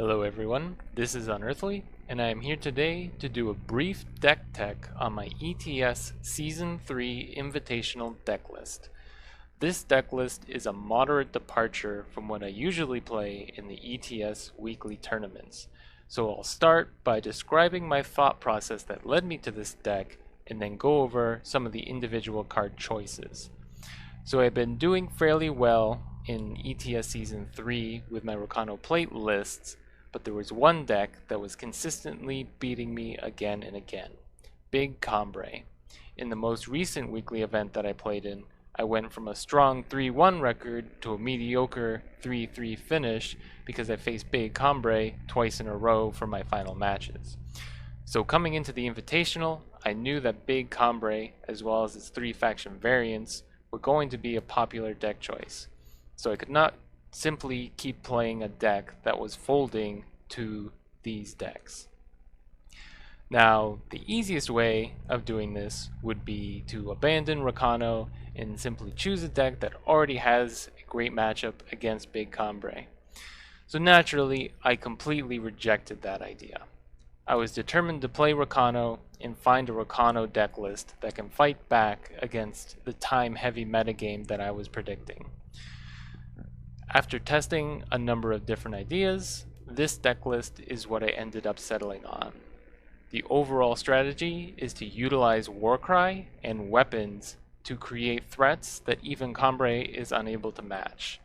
Hello everyone, this is Unearthly, and I am here today to do a brief deck tech on my ETS Season 3 Invitational deck list. This deck list is a moderate departure from what I usually play in the ETS weekly tournaments, so I'll start by describing my thought process that led me to this deck and then go over some of the individual card choices. So I've been doing fairly well in ETS Season 3 with my Rakano plate lists, but there was one deck that was consistently beating me again and again. Big Cambrai. In the most recent weekly event that I played in, I went from a strong 3-1 record to a mediocre 3-3 finish because I faced Big Cambrai twice in a row for my final matches. So coming into the Invitational, I knew that Big Cambrai, as well as its 3 faction variants, were going to be a popular deck choice. So I could not simply keep playing a deck that was folding to these decks. Now, the easiest way of doing this would be to abandon Rakano and simply choose a deck that already has a great matchup against Big Cambrai. So naturally, I completely rejected that idea. I was determined to play Rakano and find a Rakano deck list that can fight back against the time-heavy metagame that I was predicting. After testing a number of different ideas, this deck list is what I ended up settling on. The overall strategy is to utilize Warcry and weapons to create threats that even Cambrai is unable to match.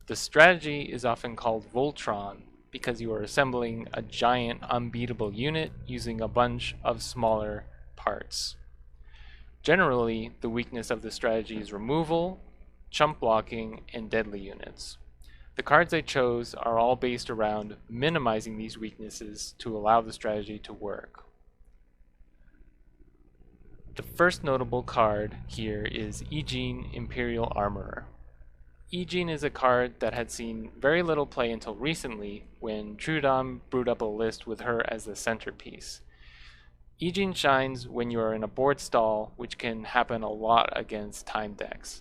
The strategy is often called Voltron because you are assembling a giant unbeatable unit using a bunch of smaller parts. Generally, the weakness of the strategy is removal, chump blocking, and deadly units. The cards I chose are all based around minimizing these weaknesses to allow the strategy to work. The first notable card here is aReNGee Imperial Armorer. aReNGee is a card that had seen very little play until recently when Trudon brewed up a list with her as the centerpiece. aReNGee shines when you are in a board stall, which can happen a lot against time decks.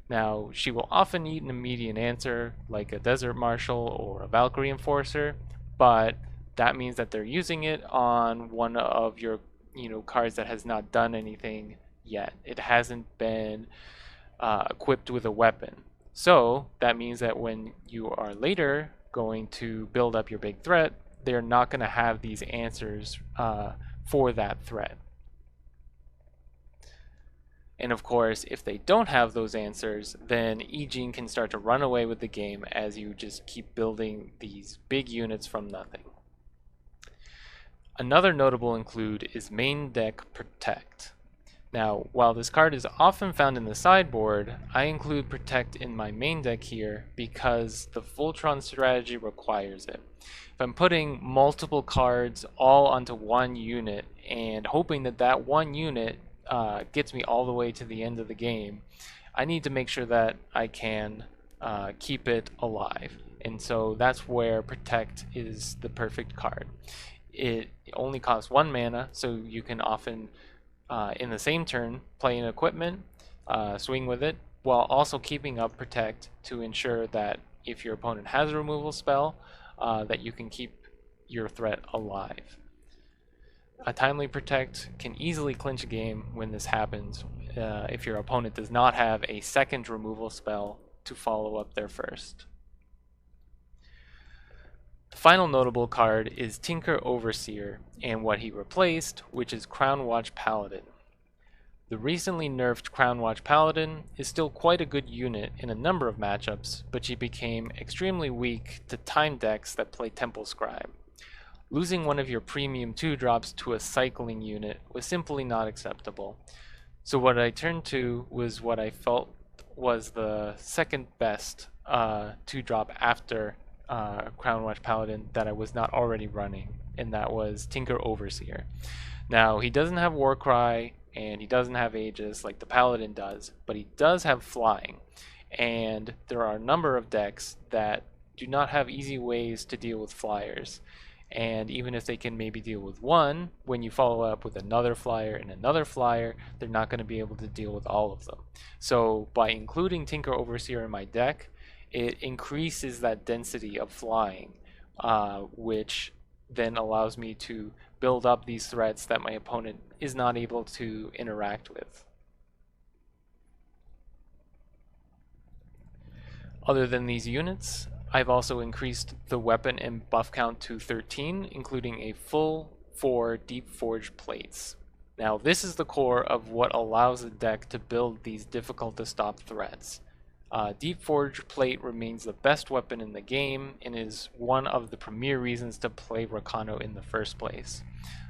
Now, she will often eat an immediate answer, like a Desert Marshal or a Valkyrie Enforcer, but that means that they're using it on one of your cards that has not done anything yet. It hasn't been equipped with a weapon. So that means that when you are later going to build up your big threat, they're not going to have these answers for that threat. And of course, if they don't have those answers, then aReNGee can start to run away with the game as you just keep building these big units from nothing. Another notable include is main deck Protect. Now, while this card is often found in the sideboard, I include Protect in my main deck here because the Voltron strategy requires it. If I'm putting multiple cards all onto one unit and hoping that that one unit gets me all the way to the end of the game, I need to make sure that I can keep it alive. And so that's where Protect is the perfect card. It only costs 1 mana, so you can often, in the same turn, play an equipment, swing with it, while also keeping up Protect to ensure that if your opponent has a removal spell, that you can keep your threat alive. A timely Protect can easily clinch a game when this happens if your opponent does not have a second removal spell to follow up their first. The final notable card is Tinker Overseer and what he replaced, which is Crown Watch Paladin. The recently nerfed Crown Watch Paladin is still quite a good unit in a number of matchups, but she became extremely weak to time decks that play Temple Scribe. Losing one of your premium 2-drops to a cycling unit was simply not acceptable. So what I turned to was what I felt was the second best 2-drop after Crown Watch Paladin that I was not already running, and that was Tinker Overseer. Now, he doesn't have Warcry, and he doesn't have Aegis like the Paladin does, but he does have Flying, and there are a number of decks that do not have easy ways to deal with flyers. And even if they can maybe deal with one, when you follow up with another flyer and another flyer, they're not going to be able to deal with all of them. So by including Tinker Overseer in my deck, it increases that density of flying, which then allows me to build up these threats that my opponent is not able to interact with. Other than these units, I've also increased the weapon and buff count to 13, including a full 4 Deep Forge plates. Now this is the core of what allows the deck to build these difficult to stop threats. Deep Forge plate remains the best weapon in the game and is one of the premier reasons to play Rakano in the first place.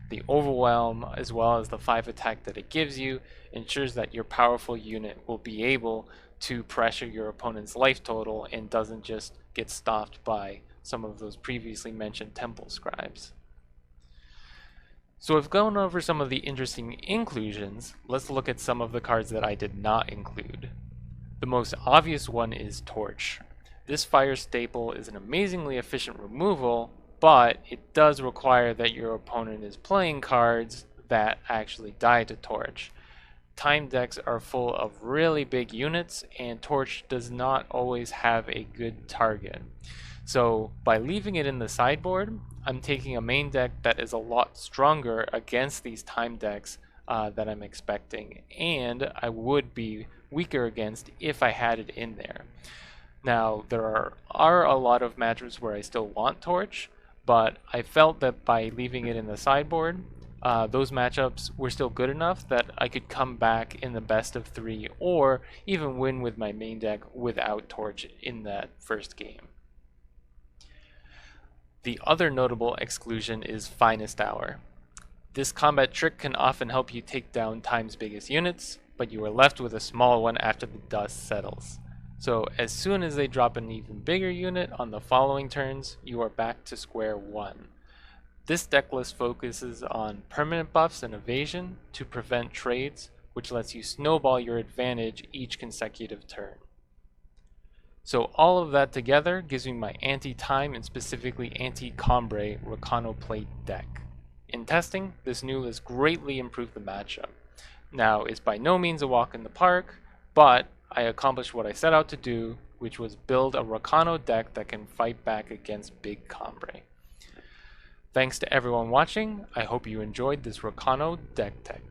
The overwhelm, as well as the 5 attack that it gives you, ensures that your powerful unit will be able to pressure your opponent's life total and doesn't just get stopped by some of those previously mentioned temple scribes. So I've gone over some of the interesting inclusions. Let's look at some of the cards that I did not include. The most obvious one is Torch. This fire staple is an amazingly efficient removal, but it does require that your opponent is playing cards that actually die to Torch. Time decks are full of really big units, and Torch does not always have a good target. So by leaving it in the sideboard, I'm taking a main deck that is a lot stronger against these time decks that I'm expecting, and I would be weaker against if I had it in there. Now, there are a lot of matchups where I still want Torch, but I felt that by leaving it in the sideboard, those matchups were still good enough that I could come back in the best of 3 or even win with my main deck without Torch in that first game. The other notable exclusion is Finest Hour. This combat trick can often help you take down Time's biggest units, but you are left with a small one after the dust settles. So as soon as they drop an even bigger unit on the following turns, you are back to square one. This deck list focuses on permanent buffs and evasion to prevent trades, which lets you snowball your advantage each consecutive turn. So all of that together gives me my anti-time and specifically anti-Combre Rakano plate deck. In testing, this new list greatly improved the matchup. Now, it's by no means a walk in the park, but I accomplished what I set out to do, which was build a Rakano deck that can fight back against big Combre. Thanks to everyone watching. I hope you enjoyed this Rakano deck tech.